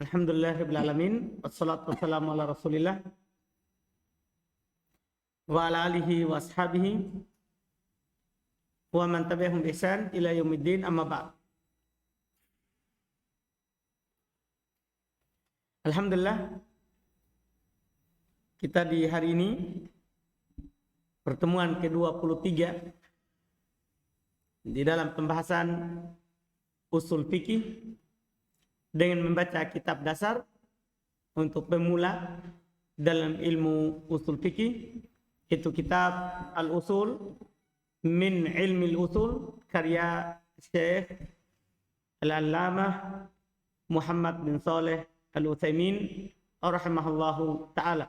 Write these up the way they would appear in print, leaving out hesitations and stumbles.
Alhamdulillahirabbil alamin wassalatu wassalamu ala Rasulillah wa ala alihi wa ashabihi wa man tabi'ahum bi ihsan ila yaumiddin, amma ba'd. Alhamdulillah, kita di hari ini pertemuan ke-23 di dalam pembahasan usul fikih dengan membaca kitab dasar untuk pemula dalam ilmu usul fikih, itu kitab Al-Usul min Ilmi Al-Usul karya Syekh Al-Allamah Muhammad bin Saleh Al-Utsaimin rahimahullahu ta'ala.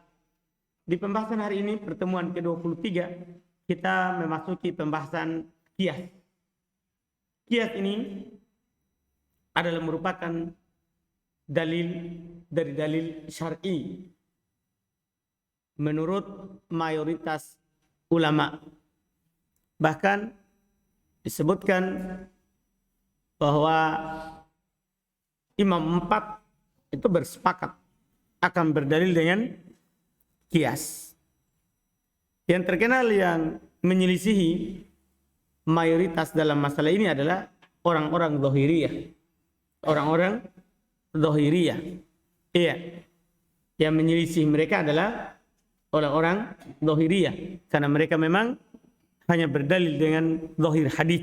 Di pembahasan hari ini, pertemuan ke-23, kita memasuki pembahasan qiyas. Qiyas ini adalah merupakan dalil dari dalil syar'i menurut mayoritas ulama. Bahkan disebutkan bahwa Imam 4 itu bersepakat akan berdalil dengan qiyas. Yang terkenal yang menyelisihi mayoritas dalam masalah ini adalah orang-orang Zahiriyah. Orang-orang Zahiriyah. Iya. Yang menyelisih mereka adalah orang-orang Zahiriyah, karena mereka memang hanya berdalil dengan zahir hadis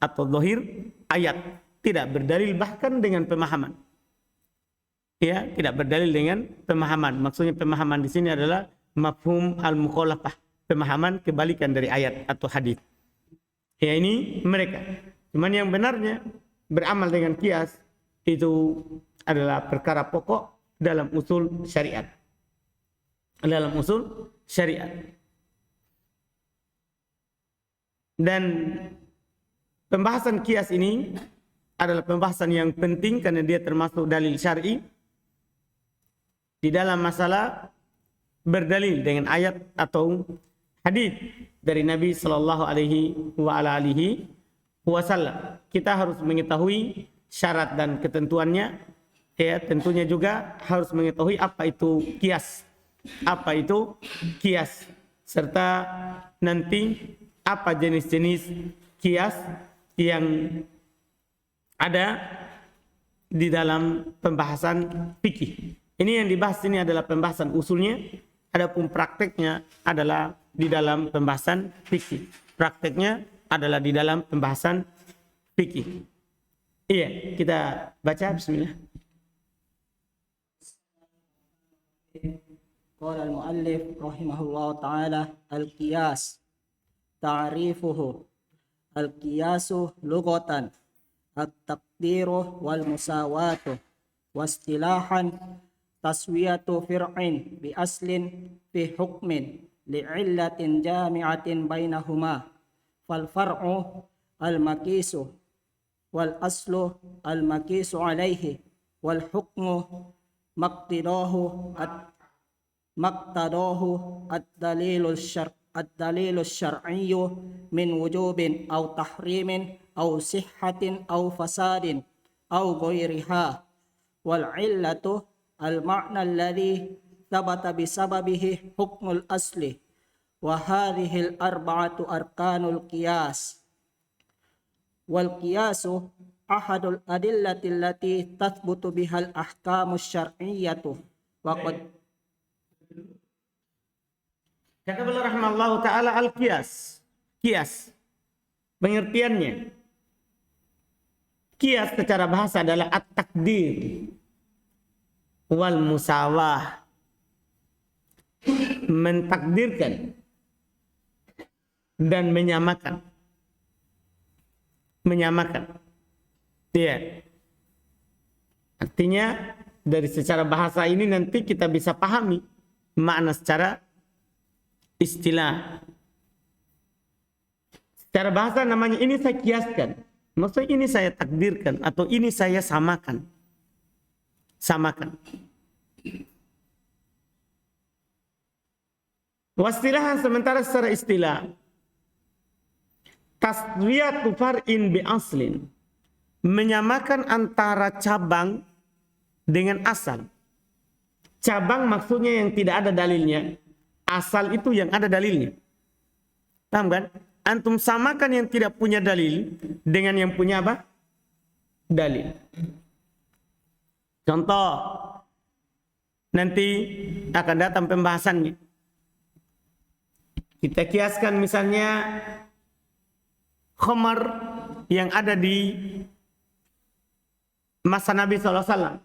atau zahir ayat, tidak berdalil bahkan dengan pemahaman. Ya, tidak berdalil dengan pemahaman. Maksudnya pemahaman di sini adalah mafhum al-mukhalafah, pemahaman kebalikan dari ayat atau hadis. Ya, ini mereka. Cuman yang benarnya beramal dengan qiyas itu adalah perkara pokok dalam usul syariat. Dalam usul syariat. Dan pembahasan qiyas ini adalah pembahasan yang penting karena dia termasuk dalil syar'i di dalam masalah berdalil dengan ayat atau hadis dari Nabi sallallahu alaihi wasallam. Kita harus mengetahui syarat dan ketentuannya. Ya, tentunya juga harus mengetahui apa itu qiyas. Apa itu qiyas, serta nanti apa jenis-jenis qiyas yang ada di dalam pembahasan fikih. Ini yang dibahas ini adalah pembahasan usulnya, adapun prakteknya adalah di dalam pembahasan fikih. Prakteknya adalah di dalam pembahasan fikih. Iya, kita baca bismillah. Qala al-muallif rahimahullah ta'ala al-qiyas ta'rifuhu al-qiyasu lughatan at-taqdiru wal musawatu wastilahan taswiyatu fir'in bi aslin fi hukmin li'illatin jami'atin bainahuma fal far'u al-makisu wal aslu al-makisu alaihi wal hukmu maqtadahu ad-dalilul syar'iyyu min wujubin aw tahrimin aw sihhatin aw fasadin aw ghairiha wal illatu al ma'na alladhi thabata bisababihi hukmul asli wa hadhihi al arba'atu arkanul qiyas wal qiyasu ahadul adillati allati tathbutu bihal ahkamus syar'iyyatu wa qad Kata beliau rahimahullahu ta'ala al-qiyas. Qiyas. Pengertiannya. Qiyas secara bahasa adalah at-takdir wal musawah. Mentakdirkan dan menyamakan. Menyamakan. Iya. Artinya dari secara bahasa ini nanti kita bisa pahami makna secara istilah. Secara bahasa namanya ini saya kiaskan. Maksudnya ini saya takdirkan atau ini saya samakan. Samakan. Wastilahan sementara secara istilah. Taswiyatu far'in bi aslin. Menyamakan antara cabang dengan asal. Cabang maksudnya yang tidak ada dalilnya. Asal itu yang ada dalilnya. Paham kan? Antum samakan yang tidak punya dalil dengan yang punya apa? Dalil. Contoh, nanti akan datang pembahasannya. Kita kiaskan misalnya khamar yang ada di masa Nabi SAW.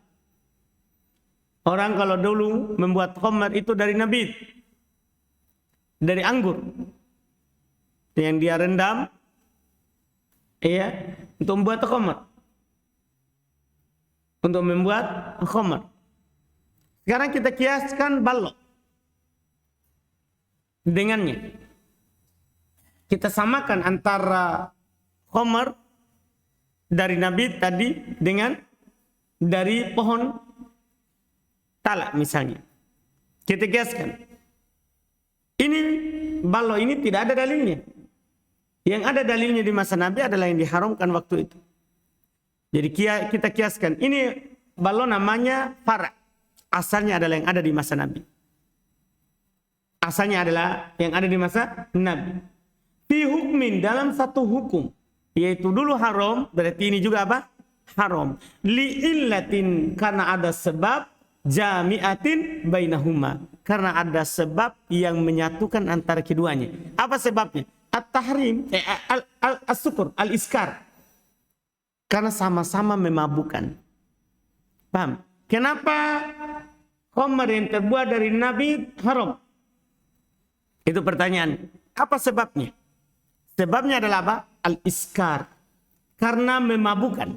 Orang kalau dulu membuat khamar itu dari nabit, dari anggur, yang dia rendam, ya, untuk membuat khamar, untuk membuat khamar. Sekarang kita kiaskan balok dengannya. Kita samakan antara khamar dari nabit tadi dengan dari pohon talak misalnya. Kita kiaskan. Ini balok ini tidak ada dalilnya. Yang ada dalilnya di masa Nabi adalah yang diharamkan waktu itu. Jadi kita kiaskan. Ini balok namanya fara'. Asalnya adalah yang ada di masa Nabi. Asalnya adalah yang ada di masa Nabi. Fi hukmin, dalam satu hukum. Yaitu dulu haram, berarti ini juga apa? Haram. Li'illatin, karena ada sebab, jami'atin bainahuma. Karena ada sebab yang menyatukan antara keduanya. Apa sebabnya? At-tahrim, as-sukur, al-iskar. Karena sama-sama memabukkan. Paham? Kenapa khamar yang terbuat dari nabi haram? Itu pertanyaan. Apa sebabnya? Sebabnya adalah apa? Al-iskar. Karena memabukkan.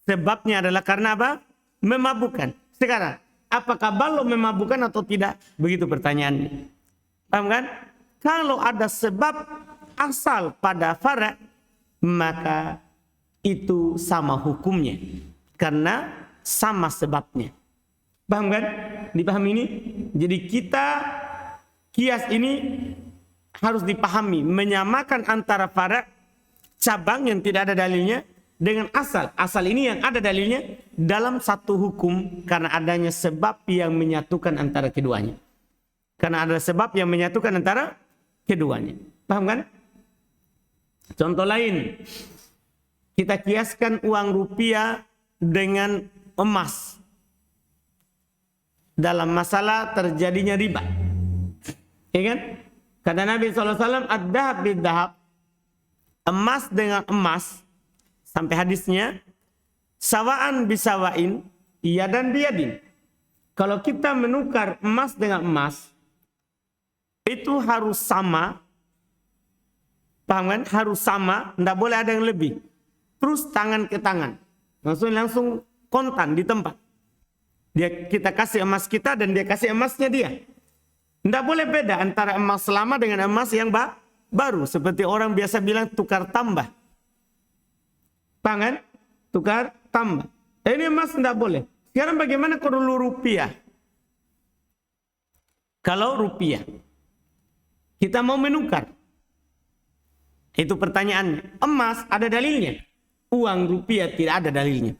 Sebabnya adalah karena apa? Memabukkan. Sekarang, apakah balok memabukkan atau tidak? Begitu pertanyaannya. Paham kan? Kalau ada sebab asal pada fara', maka itu sama hukumnya. Karena sama sebabnya. Paham kan? Dipahami ini? Jadi kita kias ini harus dipahami. Menyamakan antara fara' cabang yang tidak ada dalilnya dengan asal. Asal ini yang ada dalilnya dalam satu hukum karena adanya sebab yang menyatukan antara keduanya. Karena ada sebab yang menyatukan antara keduanya. Paham kan? Contoh lain. Kita kiaskan uang rupiah dengan emas. Dalam masalah terjadinya riba. Ya kan? Kata Nabi SAW, ad-dahab bid-dahab. Emas dengan emas. Sampai hadisnya, sawaan bisawain, yadan biyadin. Kalau kita menukar emas dengan emas, itu harus sama. Paham kan? Harus sama, tidak boleh ada yang lebih. Terus tangan ke tangan. Langsung kontan di tempat. Kita kasih emas kita dan dia kasih emasnya dia. Tidak boleh beda antara emas lama dengan emas yang baru. Seperti orang biasa bilang tukar tambah. Paham kan? Tukar tambah. Ini emas tidak boleh. Sekarang bagaimana kalau rupiah? Kalau rupiah. Kita mau menukar. Itu pertanyaannya. Emas ada dalilnya. Uang rupiah tidak ada dalilnya.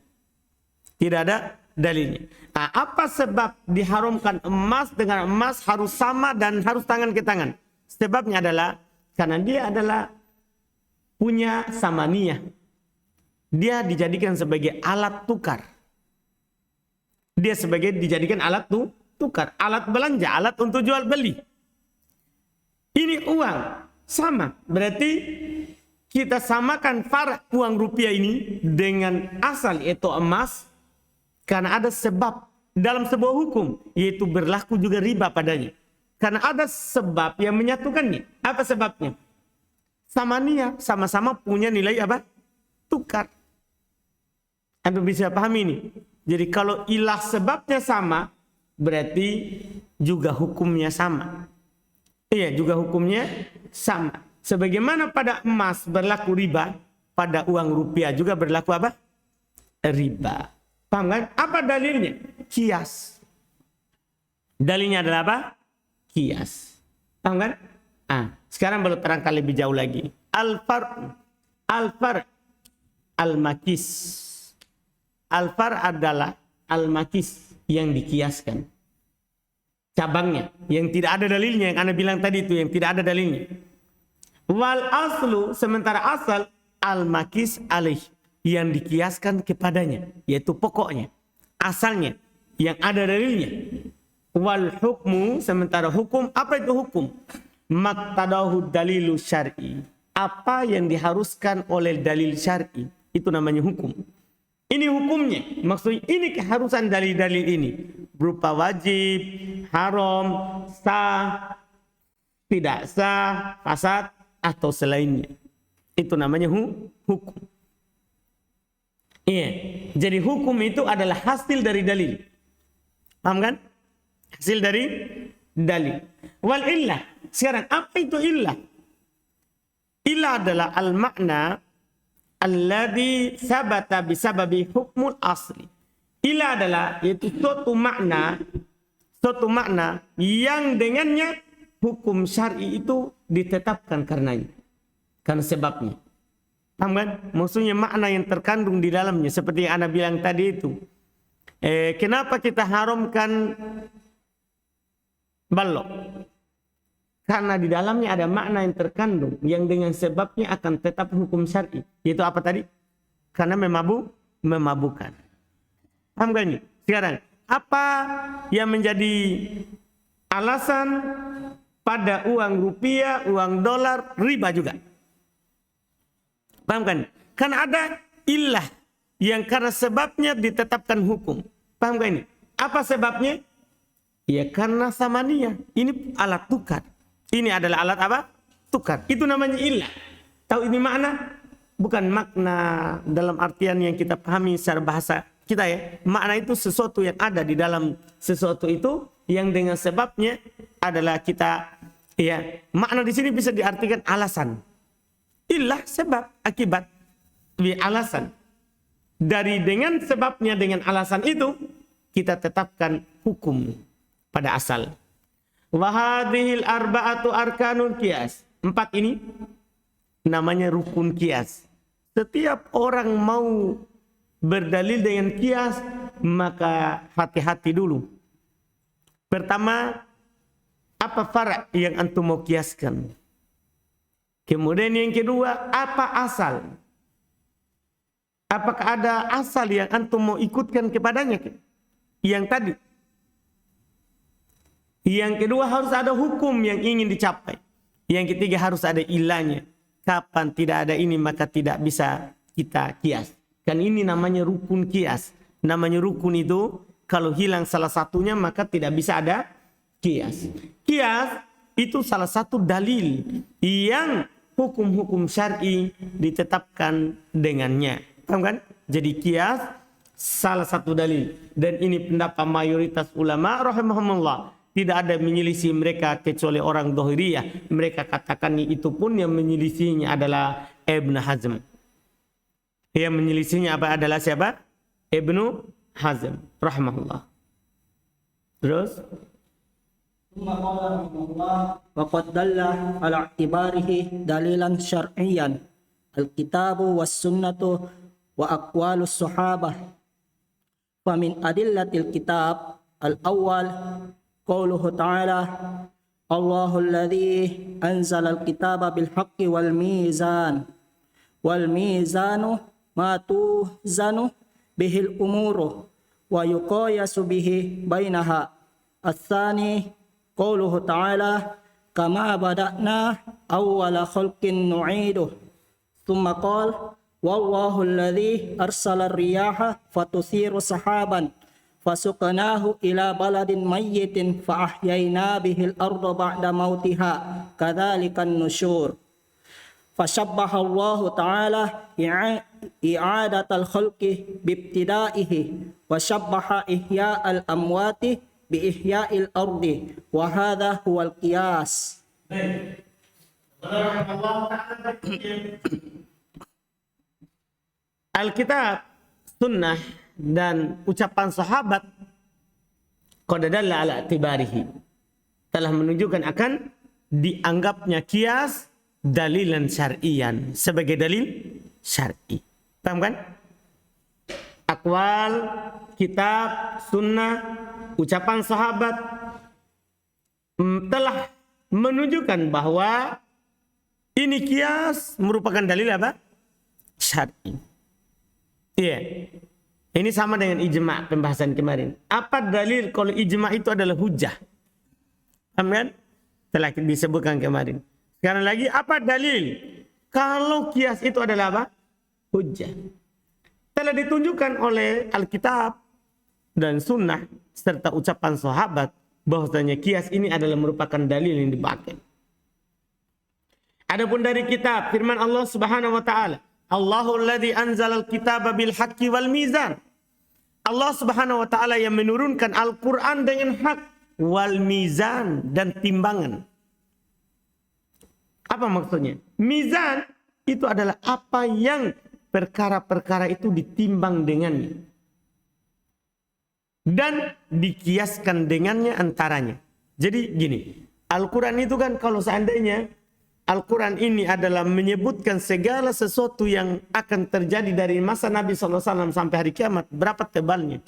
Tidak ada dalilnya. Nah, apa sebab diharamkan emas dengan emas harus sama dan harus tangan ke tangan? Sebabnya adalah karena dia adalah punya samaniyah. Dia dijadikan sebagai alat tukar. Dia dijadikan alat tukar, alat belanja, alat untuk jual beli. Ini uang sama, berarti kita samakan fara' uang rupiah ini dengan asal yaitu emas. Karena ada sebab dalam sebuah hukum, yaitu berlaku juga riba padanya. Karena ada sebab yang menyatukannya. Apa sebabnya? Samaniyah, sama-sama punya nilai apa? Tukar. Anda bisa pahami ini. Jadi kalau ilah sebabnya sama, berarti juga hukumnya sama. Iya, juga hukumnya sama. Sebagaimana pada emas berlaku riba, pada uang rupiah juga berlaku apa? Riba. Paham kan? Apa dalilnya? Kias. Dalilnya adalah apa? Kias. Paham kan? Sekarang baru terangkan lebih jauh lagi. Al-far, al-makis. Al-far adalah al-makis, yang dikiaskan. Cabangnya, yang tidak ada dalilnya, yang Anda bilang tadi itu, yang tidak ada dalilnya. Wal aslu, sementara asal, al-makis alaih, yang dikiaskan kepadanya, yaitu pokoknya, asalnya, yang ada dalilnya. Wal hukmu, sementara hukum, apa itu hukum? Maktadahu dalilu syar'i, apa yang diharuskan oleh dalil syar'i, itu namanya hukum. Ini hukumnya, maksudnya ini keharusan dalil-dalil ini, berupa wajib, haram, sah, tidak sah, fasad, atau selainnya. Itu namanya hukum. Iya, jadi hukum itu adalah hasil dari dalil. Paham kan? Hasil dari dalil. Wal illah, sekarang apa itu illah? Illah adalah al-makna alladhi sabata bisababi hukmul asli. Ila adalah yaitu suatu makna yang dengannya hukum syar'i itu ditetapkan karena sebabnya. Paham kan? Maksudnya makna yang terkandung di dalamnya, seperti yang Anda bilang tadi itu. Kenapa kita haramkan balok? Karena di dalamnya ada makna yang terkandung, yang dengan sebabnya akan tetap hukum syar'i. Yaitu apa tadi? Karena memabukkan. Paham gak ini? Sekarang, apa yang menjadi alasan pada uang rupiah, uang dolar, riba juga? Paham kan? Karena ada illah yang karena sebabnya ditetapkan hukum. Paham gak ini? Apa sebabnya? Ya karena samaniyah. Ini alat tukar. Ini adalah alat apa? Tukar. Itu namanya illah. Tahu ini makna? Bukan makna dalam artian yang kita pahami secara bahasa kita ya. Makna itu sesuatu yang ada di dalam sesuatu itu yang dengan sebabnya adalah kita ya. Makna di sini bisa diartikan alasan. Illah sebab akibat. Alasan. Dari dengan sebabnya dengan alasan itu kita tetapkan hukum pada asal. Wahadihil arba'atu arkanul qiyas. 4 ini namanya rukun qiyas. Setiap orang mau berdalil dengan qiyas, maka hati-hati dulu. Pertama, apa fara' yang antum mau qiyaskan? Kemudian yang kedua, apa asal? Apakah ada asal yang antum mau ikutkan kepadanya? Yang tadi. Yang kedua harus ada hukum yang ingin dicapai. Yang ketiga harus ada ilahnya. Kapan tidak ada ini maka tidak bisa kita kias. Kan ini namanya rukun kias. Namanya rukun itu kalau hilang salah satunya maka tidak bisa ada kias. Kias itu salah satu dalil yang hukum-hukum syar'i ditetapkan dengannya. Paham kan? Jadi kias salah satu dalil. Dan ini pendapat mayoritas ulama rahimahumullah. Tidak ada menyelisih mereka kecuali orang Dhahiriyah. Mereka katakan itu pun yang menyelisihinya adalah Ibn Hazm. Yang menyelisihinya apa adalah siapa? Ibn Hazm rahimahullah. Terus وقد دل على اعتباره دليلا شرعيا الكتاب والسنة وأقوال الصحابة فمن أدلة الكتاب الأول قوله تعالى الله الذي أنزل الكتاب بالحق والميزان ما توزن به الأمور ويقايس به بينها الثاني قوله تعالى كما بدأنا أول خلق نعيده ثم قال والله الذي أرسل الرياح فتثير سحابا فسقناه إلى بلد ميت فأحيينا به الأرض بعد موتها كذلك النشور فشبه الله تعالى إعادة الخلق بابتدائه وشبه إحياء الأموات بإحياء الأرض وهذا هو القياس. Alkitab, sunnah dan ucapan sahabat qad dalla ala i'tibarihi telah menunjukkan akan dianggapnya qiyas dalilan syar'iyan sebagai dalil syar'i. Paham kan? akwal, kitab, sunnah, ucapan sahabat telah menunjukkan bahwa ini kias merupakan dalil apa? Syar'i. Iya. Ini sama dengan ijma' pembahasan kemarin. Apa dalil kalau ijma' itu adalah hujjah? Paham kan? Telah disebutkan kemarin. Sekarang lagi, apa dalil kalau kias itu adalah apa? Hujjah. Telah ditunjukkan oleh Alkitab dan Sunnah serta ucapan sahabat bahwasanya kias ini adalah merupakan dalil yang dipakai. Adapun dari kitab, firman Allah Subhanahu wa taala, Allahul ladzi anzalal kitaba bil haqqi wal mizan. Allah Subhanahu wa taala yang menurunkan Al-Qur'an dengan hak, wal mizan dan timbangan. Apa maksudnya? Mizan itu adalah apa yang perkara-perkara itu ditimbang dengannya dan dikiaskan dengannya antaranya. Jadi gini, Al-Quran itu kan kalau seandainya Al-Quran ini adalah menyebutkan segala sesuatu yang akan terjadi dari masa Nabi SAW sampai hari kiamat, berapa tebalnya?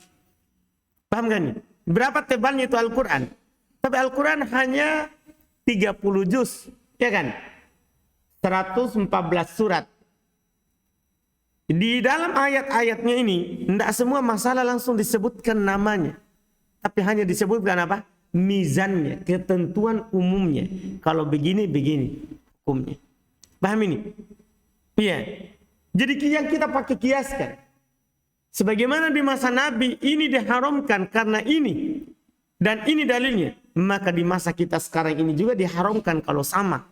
Paham gak nih? Berapa tebalnya itu Al-Quran? Tapi Al-Quran hanya 30 juz, ya kan? 114 surat. Di dalam ayat-ayatnya ini, tidak semua masalah langsung disebutkan namanya. Tapi hanya disebutkan apa? Mizannya, ketentuan umumnya. Kalau begini, begini hukumnya. Paham ini? Iya. Jadi yang kita pakai kiaskan. Sebagaimana di masa Nabi ini diharamkan karena ini. Dan ini dalilnya. Maka di masa kita sekarang ini juga diharamkan kalau sama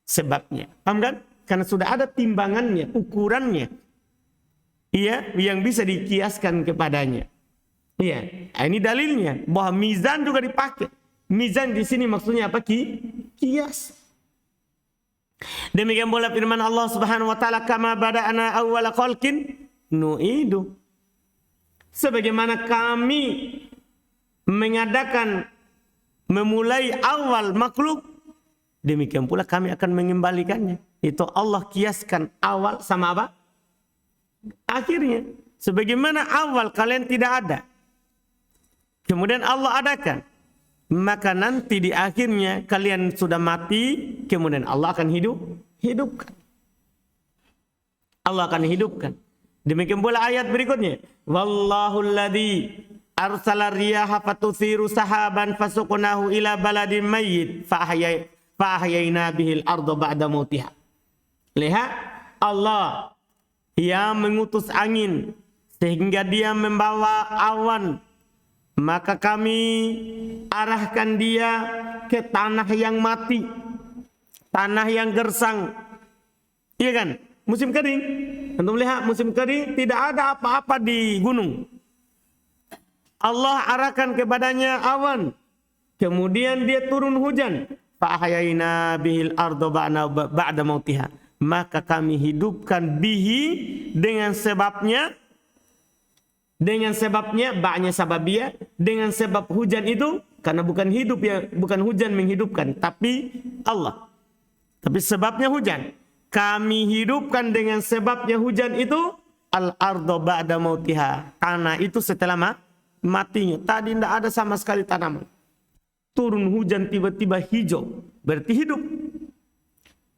sebabnya. Paham kan? Karena sudah ada timbangannya, ukurannya. Iya, yang bisa dikiaskan kepadanya. Iya, ini dalilnya bahwa mizan juga dipakai. Mizan di sini maksudnya apa? Kias. Demikian pula firman Allah Subhanahu wa taala, kama bada'ana awwala khalqin nu'idu. Sebagaimana kami memulai awal makhluk, demikian pula kami akan mengembalikannya. Itu Allah kiaskan awal sama apa? Akhirnya, sebagaimana awal kalian tidak ada, kemudian Allah adakan, maka nanti di akhirnya kalian sudah mati, kemudian Allah akan hidupkan. Allah akan hidupkan. Demikian pula ayat berikutnya, Wallahu alladzi arsala riyaha fatuthiru sahaban fasuqnahu ila baladin mayyit fa'ahyayna bihil arda ba'da mautiha. Lihat, Allah yang mengutus angin sehingga dia membawa awan, maka kami arahkan dia ke tanah yang mati, tanah yang gersang. Iya kan? Musim kering. Antum lihat musim kering tidak ada apa-apa di gunung. Allah arahkan kepadanya awan, kemudian dia turun hujan. Fa'ahyayna bihil arda ba'da mautiha. Maka kami hidupkan bihi dengan sebabnya ba'nya sababiyah, dengan sebab hujan itu, karena bukan hidup ya, bukan hujan menghidupkan, tapi Allah. Tapi sebabnya hujan. Kami hidupkan dengan sebabnya hujan itu al-ardo ba'da mautiha. Tanah itu setelah matinya. Tadi tidak ada sama sekali tanaman. Turun hujan tiba-tiba hijau, berarti hidup.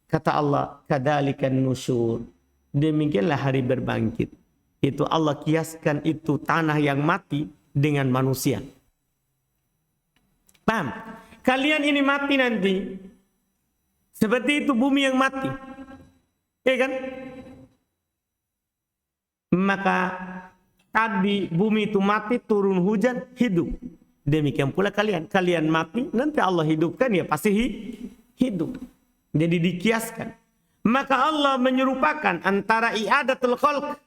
Kata Allah, kadzalikan nusyur. Demikianlah hari berbangkit. Itu Allah kiaskan itu tanah yang mati dengan manusia. Paham? Kalian ini mati nanti. Seperti itu bumi yang mati. Ya kan? Maka tadi bumi itu mati, turun hujan, hidup. Demikian pula kalian. Kalian mati, nanti Allah hidupkan, ya pasti hidup. Jadi dikiaskan. Maka Allah menyerupakan antara i'adatul khalq,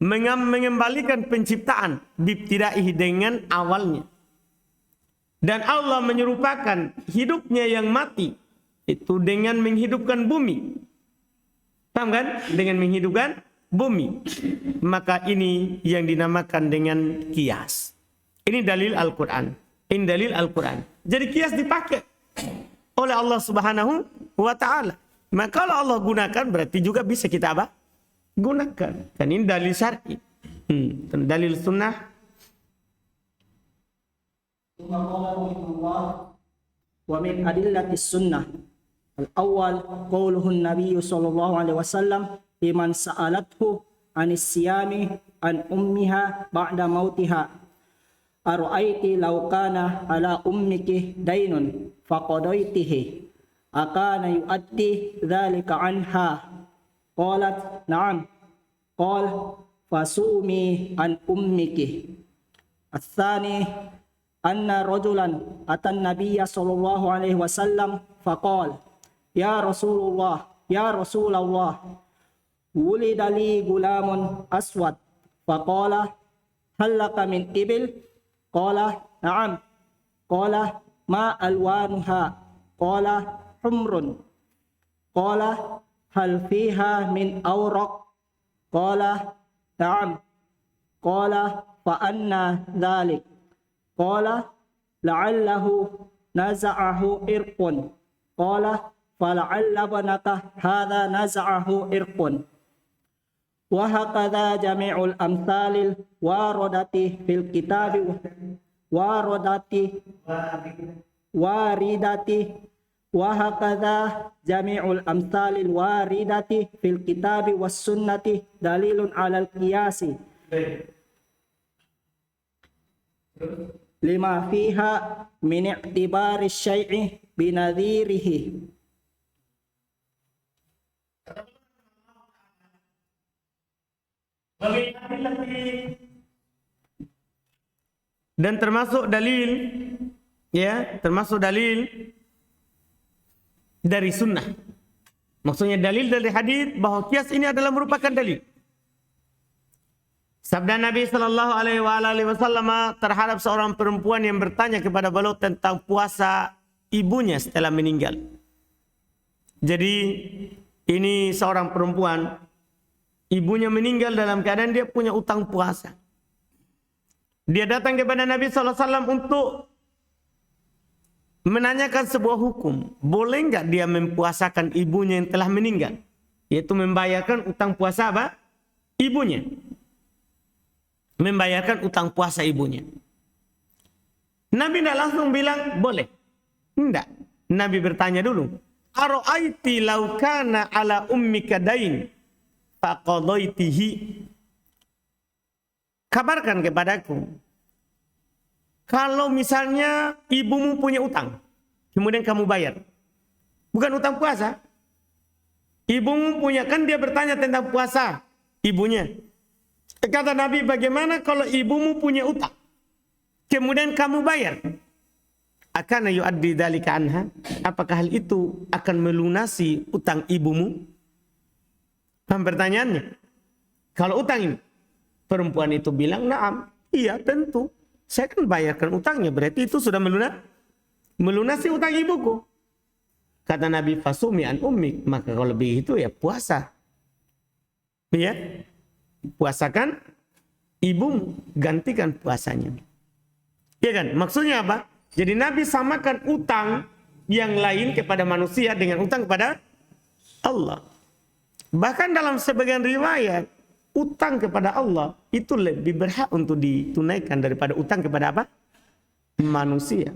mengembalikan penciptaan, bibtidaihi dengan awalnya. Dan Allah menyerupakan hidupnya yang mati itu dengan menghidupkan bumi. Paham kan? Dengan menghidupkan bumi. Maka ini yang dinamakan dengan kias. Ini dalil Al-Quran. Ini dalil Al-Quran. Jadi kias dipakai oleh Allah Subhanahu wa ta'ala. Maka kalau Allah gunakan berarti juga bisa kita apa? Gunakan. Dan ini dalil syar'i. Dalil sunnah. ومن أدلة السنة الأول قوله النبي صلى الله عليه وسلم لمن سألته عن الصيام عن أمها بعد موتها أرأيت لو كان على أمك دين فقضيته أكان يؤدي ذلك عنها قالت نعم قال فصومي عن أمك الثاني أن رجلا أتى النبي صلى الله عليه وسلم فقال يا رسول الله ولد لي غلام أسود فقال هل لك من إبل قال نعم قال ما ألوانها قال حمر قال هل فيها من أورق قال نعم قال فأنى ذلك قال لعله نزعه إرق قال فلعل ابنك هذا نزعه إرق وهكذا جميع الأمثال الواردة في الكتاب وهكذا جميع الأمثال الواردة في الكتاب والسنة دليل على القياس لما فيها من اعتبار الشيء بنظيره. Dan termasuk dalil, ya, termasuk dalil dari sunnah. Maksudnya dalil dari hadis bahwa kias ini adalah merupakan dalil. Sabda Nabi Sallallahu Alaihi Wasallam terhadap seorang perempuan yang bertanya kepada beliau tentang puasa ibunya setelah meninggal. Jadi ini seorang perempuan, ibunya meninggal dalam keadaan dia punya utang puasa. Dia datang kepada Nabi Sallallahu Alaihi Wasallam untuk menanyakan sebuah hukum. Boleh nggak dia mempuasakan ibunya yang telah meninggal? Yaitu membayarkan utang puasa apa? Ibunya. Membayarkan utang puasa ibunya. Nabi tidak langsung bilang boleh. Tidak. Nabi bertanya dulu. Ara'aiti law kana ala ummika dain faqadaitihi. Kabarkan kepadaku. Kalau misalnya ibumu punya utang, kemudian kamu bayar. Bukan utang puasa. Ibumu punya, kan dia bertanya tentang puasa ibunya. Kata Nabi, bagaimana kalau ibumu punya utang, kemudian kamu bayar? Akana yu'addi dzalika anha? Apakah hal itu akan melunasi utang ibumu? Paham pertanyaannya? Kalau utang ini, perempuan itu bilang, "Na'am, iya tentu. Saya kan bayarkan utangnya, berarti itu sudah melunasi utang ibuku." Kata Nabi, "Fasumi an ummik." Maka kalau begitu ya puasa. Ya. Puasakan ibumu, gantikan puasanya. Ya kan? Maksudnya apa? Jadi Nabi samakan utang yang lain kepada manusia dengan utang kepada Allah. Bahkan dalam sebagian riwayat, utang kepada Allah itu lebih berhak untuk ditunaikan daripada utang kepada apa? Manusia.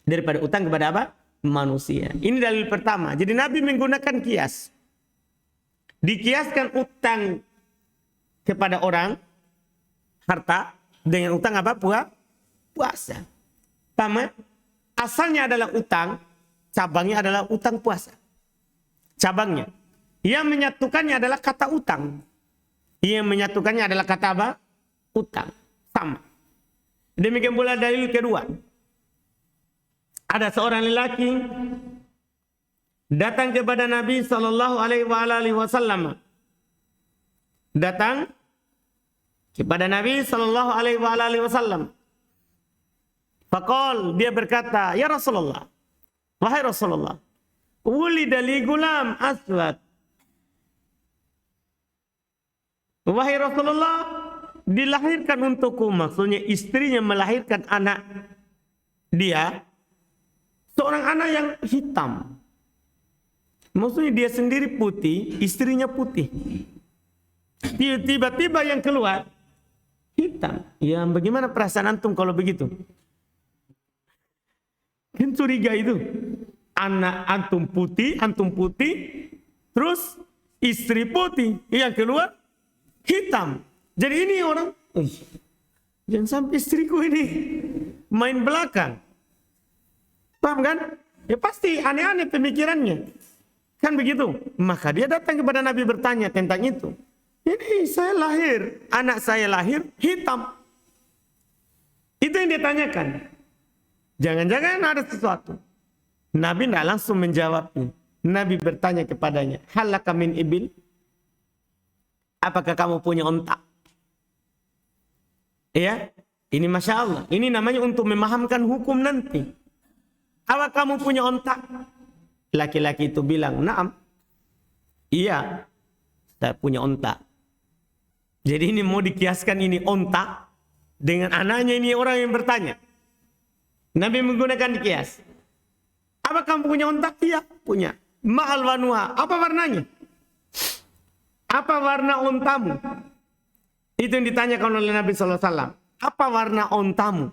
Daripada utang kepada apa? Manusia. Ini dalil pertama. Jadi Nabi menggunakan kias. Dikiaskan utang kepada orang, harta, dengan utang apa? Puasa. Pertama, asalnya adalah utang, cabangnya adalah utang puasa. Cabangnya. Yang menyatukannya adalah kata utang. Yang menyatukannya adalah kata apa? Utang. Sama. Demikian pula dalil kedua. Ada seorang lelaki datang kepada Nabi Sallallahu Alaihi Wasallam. Datang kepada Nabi Sallallahu Alaihi Wasallam. Faqal, dia berkata, "Ya Rasulullah, wahai Rasulullah, wulida li gulam aswad." Wahai Rasulullah, dilahirkan untukku, maksudnya istrinya melahirkan anak dia, seorang anak yang hitam. Maksudnya dia sendiri putih, istrinya putih. Tiba-tiba yang keluar hitam. Ya bagaimana perasaan antum kalau begitu? Kan curiga itu. Anak antum putih, terus istri putih, yang keluar hitam. Jadi ini orang, jangan sampai istriku ini main belakang. Paham kan? Ya pasti aneh-aneh pemikirannya. Kan begitu. Maka dia datang kepada Nabi bertanya tentang itu. Ini anak saya lahir hitam. Itu yang ditanyakan. Jangan-jangan ada sesuatu. Nabi tidak langsung menjawabnya. Nabi bertanya kepadanya, halaka min ibil? Apakah kamu punya onta? Ya, ini Masya Allah. Ini namanya untuk memahamkan hukum nanti. Apa kamu punya onta? Laki-laki itu bilang, naam. Iya, saya punya onta. Jadi ini mau dikiaskan ini onta dengan anaknya ini orang yang bertanya. Nabi menggunakan kias. Apa kamu punya onta? Iya, punya. Ma'al wanuha. Apa warnanya? Apa warna ontamu? Itu yang ditanyakan oleh Nabi SAW. Apa warna ontamu?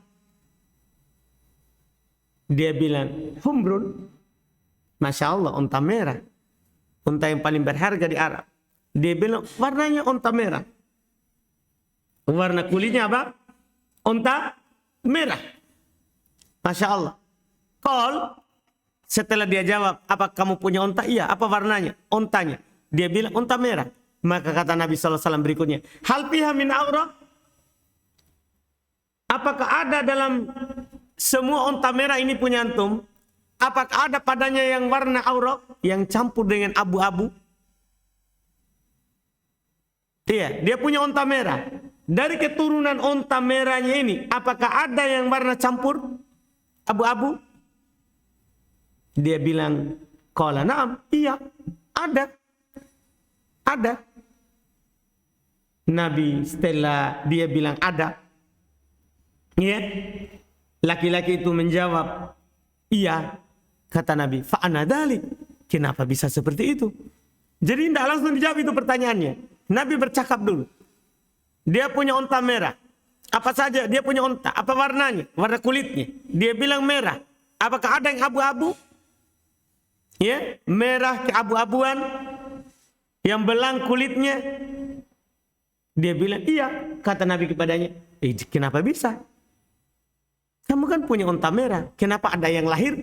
Dia bilang, humrun. Masya Allah, onta merah. Onta yang paling berharga di Arab. Dia bilang, warnanya onta merah. Warna kulitnya apa? Onta merah. Masya Allah. Setelah dia jawab, apa kamu punya onta? Iya. Apa warnanya? Ontanya. Dia bilang, onta merah. Maka kata Nabi SAW berikutnya, hal fiha min aura? Apakah ada dalam semua onta merah ini punya antum? Apakah ada padanya yang warna aura? Yang campur dengan abu-abu? Iya, dia punya onta merah. Dari keturunan onta merahnya ini, apakah ada yang warna campur abu-abu? Dia bilang, qala na'am, iya, ada. Ada. Nabi setelah dia bilang ada, ya, laki-laki itu menjawab, iya. Kata Nabi, fa'ana dalik. Kenapa bisa seperti itu? Jadi tidak langsung dijawab itu pertanyaannya. Nabi bercakap dulu. Dia punya onta merah. Apa saja dia punya onta? Apa warnanya? Warna kulitnya. Dia bilang merah. Apakah ada yang abu-abu? Ya, merah keabu-abuan. Yang belang kulitnya. Dia bilang, iya. Kata Nabi kepadanya, kenapa bisa? Kamu kan punya onta merah. Kenapa ada yang lahir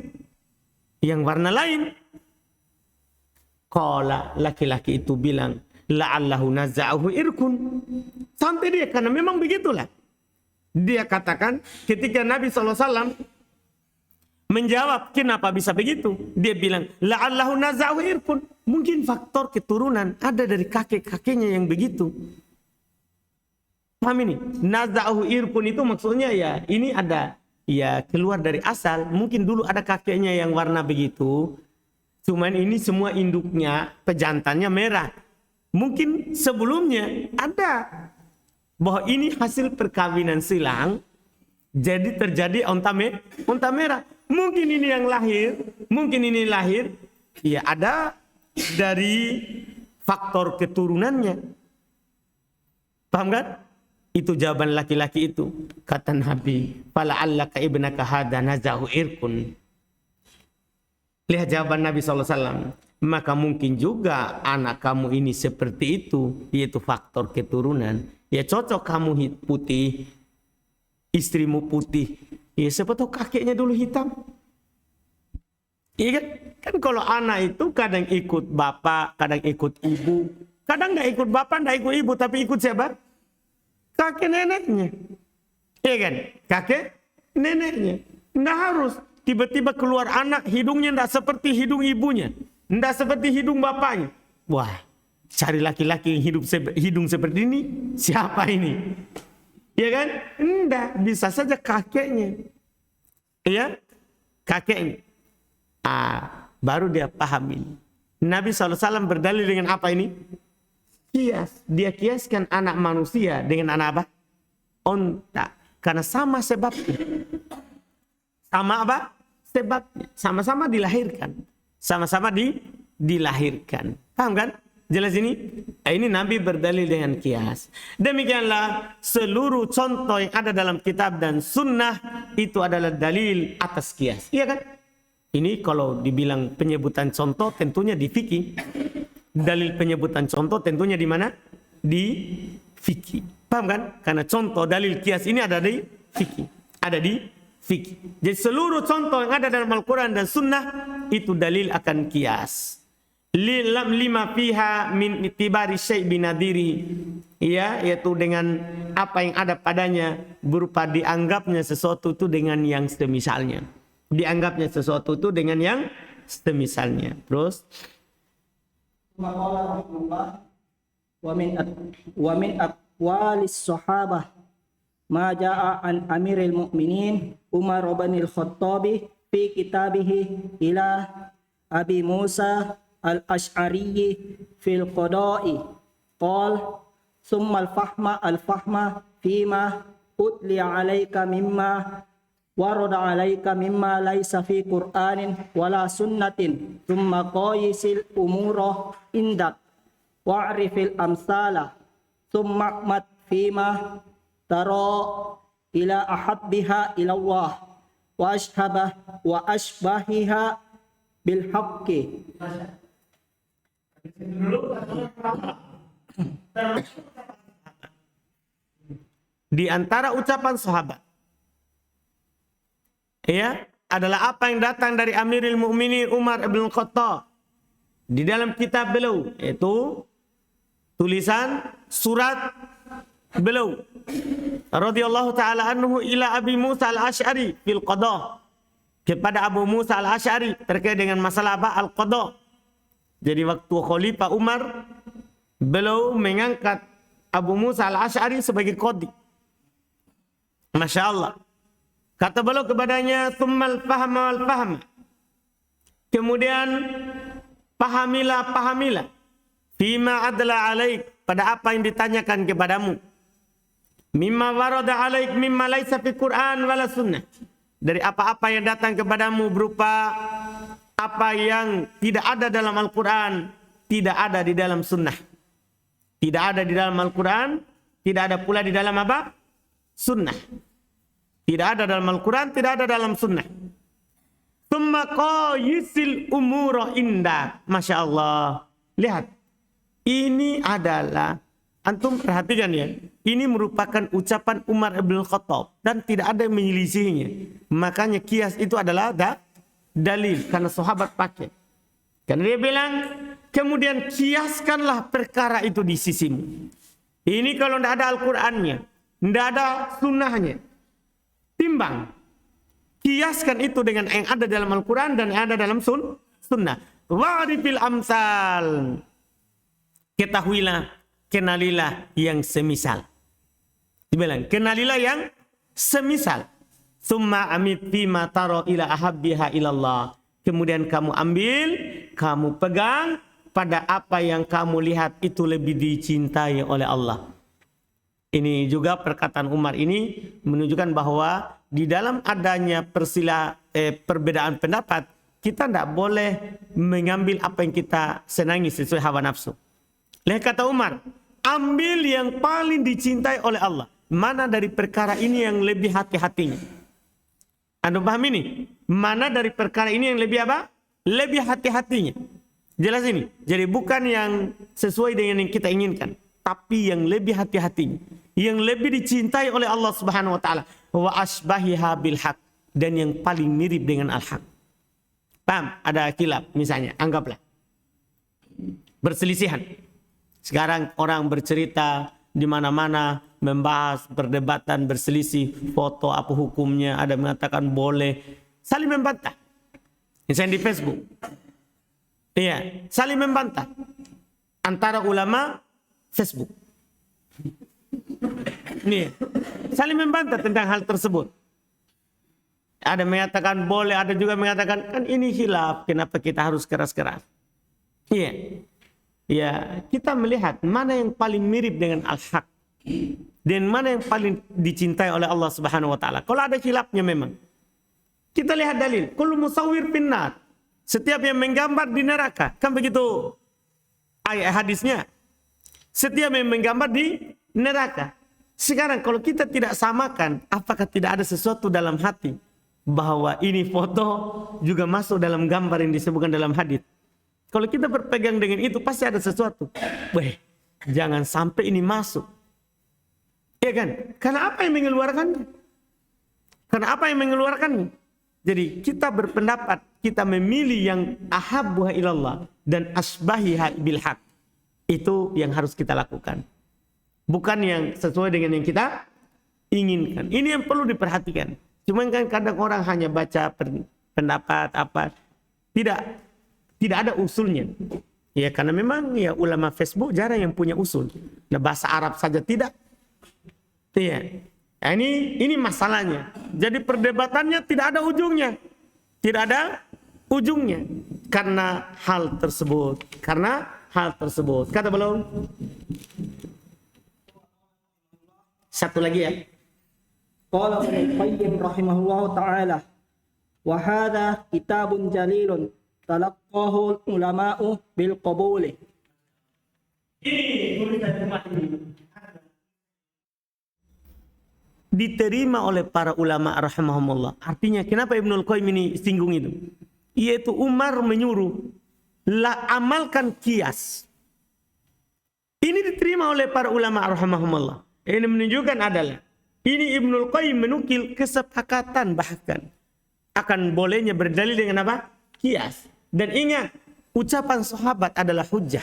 yang warna lain? Qala, laki-laki itu bilang, la'allahu naza'ahu irkun. Sampai dia, karena memang begitulah. Dia katakan ketika Nabi SAW menjawab kenapa bisa begitu, dia bilang la'allahu naza'ahu irkun. Mungkin faktor keturunan ada dari kakek-kakeknya yang begitu. Paham ini? Naza'ahu irkun itu maksudnya ya ini ada ya keluar dari asal. Mungkin dulu ada kakeknya yang warna begitu. Cuman ini semua induknya, pejantannya merah. Mungkin sebelumnya ada bahwa ini hasil perkawinan silang, jadi terjadi onta merah. Mungkin ini yang lahir, mungkin ini lahir, ya ada dari faktor keturunannya. Paham kan? Itu jawaban laki-laki itu. Kata Nabi, fala'allaka ibnaka hadha nazahu irkun. Lihat jawaban Nabi SAW. Maka mungkin juga anak kamu ini seperti itu, yaitu faktor keturunan. Ya cocok kamu putih, istrimu putih. Ya siapa tahu kakeknya dulu hitam. Iya kan? Kan kalau anak itu kadang ikut bapak, kadang ikut ibu. Kadang nggak ikut bapak, nggak ikut ibu, tapi ikut siapa? Kakek neneknya. Iya kan? Kakek neneknya. Nggak harus tiba-tiba keluar anak hidungnya nggak seperti hidung ibunya. Nggak seperti hidung bapaknya. Wah, cari laki-laki yang hidung seperti ini. Siapa ini? Ya kan? Enggak, bisa saja kakeknya. Ya, kakeknya. Baru dia paham ini. Nabi SAW berdalil dengan apa ini? Kias. Dia kiaskan anak manusia dengan anak apa? Onta. Karena sama sebabnya. Sama apa? Sebabnya. Sama-sama dilahirkan. Sama-sama dilahirkan. Paham kan? Jelas ini? Ini Nabi berdalil dengan kias. Demikianlah seluruh contoh yang ada dalam kitab dan sunnah itu adalah dalil atas kias. Iya kan? Ini kalau dibilang penyebutan contoh tentunya di fikih. Dalil penyebutan contoh tentunya di mana? Di fikih. Paham kan? Karena contoh dalil kias ini ada di fikih. Ada di fikih. Jadi seluruh contoh yang ada dalam Al-Quran dan sunnah itu dalil akan kias. Lima fiha min itibari syai' binadiri, ya, yaitu dengan apa yang ada padanya berupa dianggapnya sesuatu itu dengan yang semisalnya. Dianggapnya sesuatu itu dengan yang semisalnya. Terus wa min aqwalis sahabah ma jaa an amiril mu'minin Umar bin al-Khattabi fi kitabihi ila Abi Musa al-Ash'ari fil qada'i qal summa al-fahma fima utli alayka mimma warada alayka mimma laysa fi Qur'anin wala sunnatin thumma qayisil umura indak wa'rifil amsala thumma mat fima tara ila ahabbiha ila Allah wa ashbahiha bil haqqi. Di antara ucapan sahabat, ya, adalah apa yang datang dari Amirul Mukminin Umar bin Khattab di dalam kitab beliau, yaitu tulisan surat beliau radhiyallahu taala anhu ila Abi Musa al-Asy'ari fil qada, kepada Abu Musa al-Asy'ari terkait dengan masalah apa? Al-qada. Jadi waktu Khalifah Umar, beliau mengangkat Abu Musa al-Asy'ari sebagai qadi. Masya Allah. Kata beliau kepadanya, "Tsummal fahma wal fahma." Kemudian pahamilah. Fima adla alaik, pada apa yang ditanyakan kepadamu. Mimma warada alaik mimma laisa fi Qur'an wala sunnah. Dari apa-apa yang datang kepadamu berupa apa yang tidak ada dalam Al-Quran, tidak ada di dalam sunnah. Tidak ada di dalam Al-Quran, tidak ada pula di dalam apa? Sunnah. Tidak ada dalam Al-Quran, tidak ada dalam sunnah. Tsumma qayisil umura indak. Masya Allah. Lihat. Ini adalah, antum perhatikan ya. Ini merupakan ucapan Umar bin Khattab. Dan tidak ada yang menyelisihinya. Makanya kias itu adalah dalil. Karena sahabat pakai. Karena dia bilang, kemudian kiaskanlah perkara itu di sisimu. Ini kalau tidak ada Al-Qurannya. Tidak ada sunnahnya. Timbang. Kiaskan itu dengan yang ada dalam Al-Quran dan yang ada dalam sunnah. Wa'rifil amsal. Ketahuilah, kenalilah yang semisal. Dibilang, kenalilah yang semisal. Summa amit fima taro ila ahabbiha ilallah. Kemudian kamu ambil, kamu pegang pada apa yang kamu lihat itu lebih dicintai oleh Allah. Ini juga perkataan Umar ini menunjukkan bahwa di dalam adanya perbedaan pendapat, kita tidak boleh mengambil apa yang kita senangi sesuai hawa nafsu. Lihat kata Umar, ambil yang paling dicintai oleh Allah. Mana dari perkara ini yang lebih hati-hatinya? Anda paham ini? Mana dari perkara ini yang lebih apa? Lebih hati-hatinya. Jelas ini. Jadi bukan yang sesuai dengan yang kita inginkan, tapi yang lebih hati-hatinya, yang lebih dicintai oleh Allah Subhanahu wa taala. Wa asbahiha bil haq, dan yang paling mirip dengan al-haq. Paham? Ada khilaf misalnya, anggaplah berselisihan. Sekarang orang bercerita di mana-mana, membahas, perdebatan, berselisih, foto apa hukumnya, ada mengatakan boleh, saling membantah. Misalnya di Facebook. Iya, saling membantah antara ulama Facebook. Nih, saling membantah tentang hal tersebut. Ada mengatakan boleh, ada juga mengatakan kan ini khilaf, kenapa kita harus keras-keras? Iya. Ya, kita melihat mana yang paling mirip dengan al-haq dan mana yang paling dicintai oleh Allah Subhanahu wa taala. Kalau ada khilafnya memang. Kita lihat dalil, kullu musawwir finnar. Setiap yang menggambar di neraka. Kan begitu ayat hadisnya. Setiap yang menggambar di neraka. Sekarang kalau kita tidak samakan, apakah tidak ada sesuatu dalam hati bahwa ini foto juga masuk dalam gambar yang disebutkan dalam hadis? Kalau kita berpegang dengan itu pasti ada sesuatu. Weh, jangan sampai ini masuk. Ya kan? Karena apa yang mengeluarkannya? Karena apa yang mengeluarkannya? Jadi kita berpendapat, kita memilih yang ahabbuha ilallah dan asbahiha bil haq. Itu yang harus kita lakukan. Bukan yang sesuai dengan yang kita inginkan. Ini yang perlu diperhatikan. Cuma kan kadang orang hanya baca pendapat apa. Tidak ada usulnya. Ya karena memang ya ulama Facebook jarang yang punya usul. Nah bahasa Arab saja tidak. Iya. Nah, ini masalahnya. Jadi perdebatannya tidak ada ujungnya. Tidak ada ujungnya. Karena hal tersebut. Kata belum? Satu lagi ya. Qala Ibnu Qayyim rahimahullahu taala wa hadha kitabun jalilun talaqqahu ulama'u bil qabuli. Ini tulisan umat ini diterima oleh para ulama rahimahumullah. Artinya kenapa Ibnu Qayyim ini singgung itu? Yaitu Umar menyuruh amalkan kias. Ini diterima oleh para ulama rahimahumullah. Ini menunjukkan adalah ini Ibnu Qayyim menukil kesepakatan bahkan akan bolehnya berdalil dengan apa? Kias. Dan ingat, ucapan sahabat adalah hujjah.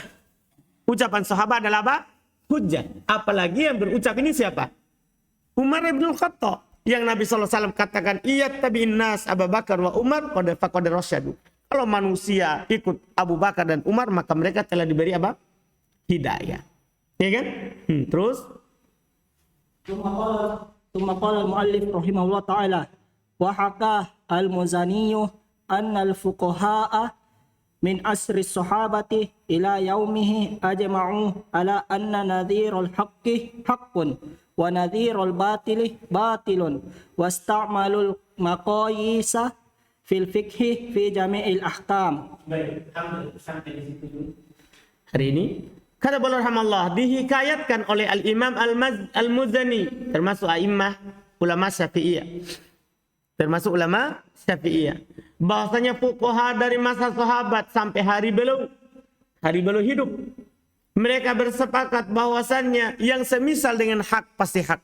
Ucapan sahabat adalah apa? Hujjah. Apalagi yang berucap ini siapa? Umar bin Khattab. Yang Nabi SAW katakan, iyat tabi'in nas Abu Bakar wa Umar faqad rasyadu. Kalau manusia ikut Abu Bakar dan Umar, maka mereka telah diberi apa? Hidayah. Ya kan? Terus? ثم قال المؤلف رحمه الله تعالى وحكى المزني أن الفقهاء من عصر الصحابة إلى يومه أجمعوا على أن نذير الحق حق ونذير الباطل باطل واستعملوا المقاييس في الفقه في جميع الأحكام. Hari ini kata beliau rahimahullah dihikayatkan oleh Al-Imam Al-Muzani termasuk a'immah ulama Syafi'iyah. Termasuk ulama Syafi'iyah. Bahwasanya fuqaha dari masa sahabat sampai hari beliau hidup. Mereka bersepakat bahwasannya yang semisal dengan hak pasti hak.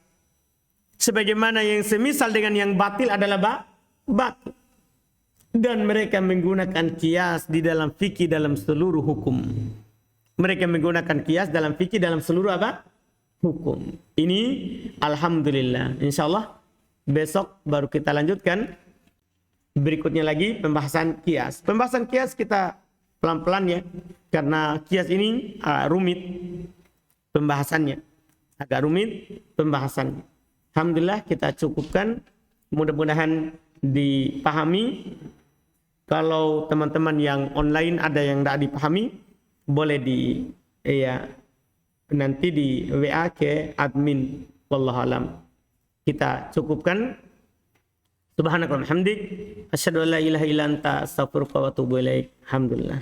Sebagaimana yang semisal dengan yang batil adalah batil. Dan mereka menggunakan kias di dalam fikih dalam seluruh hukum. Mereka menggunakan kias dalam fikih dalam seluruh apa? Hukum. Ini alhamdulillah. Insyaallah besok baru kita lanjutkan. Berikutnya lagi pembahasan kias. Pembahasan kias kita pelan-pelan ya. Karena kias ini rumit pembahasannya. Agak rumit pembahasannya. Alhamdulillah kita cukupkan. Mudah-mudahan dipahami. Kalau teman-teman yang online ada yang tidak dipahami, boleh nanti di WA ke admin. Wallahualam. Kita cukupkan. Subhanakallahumma hamdik asyhadu an la ilaha illa anta astaghfiruka wa atubu ilaik. Alhamdulillah.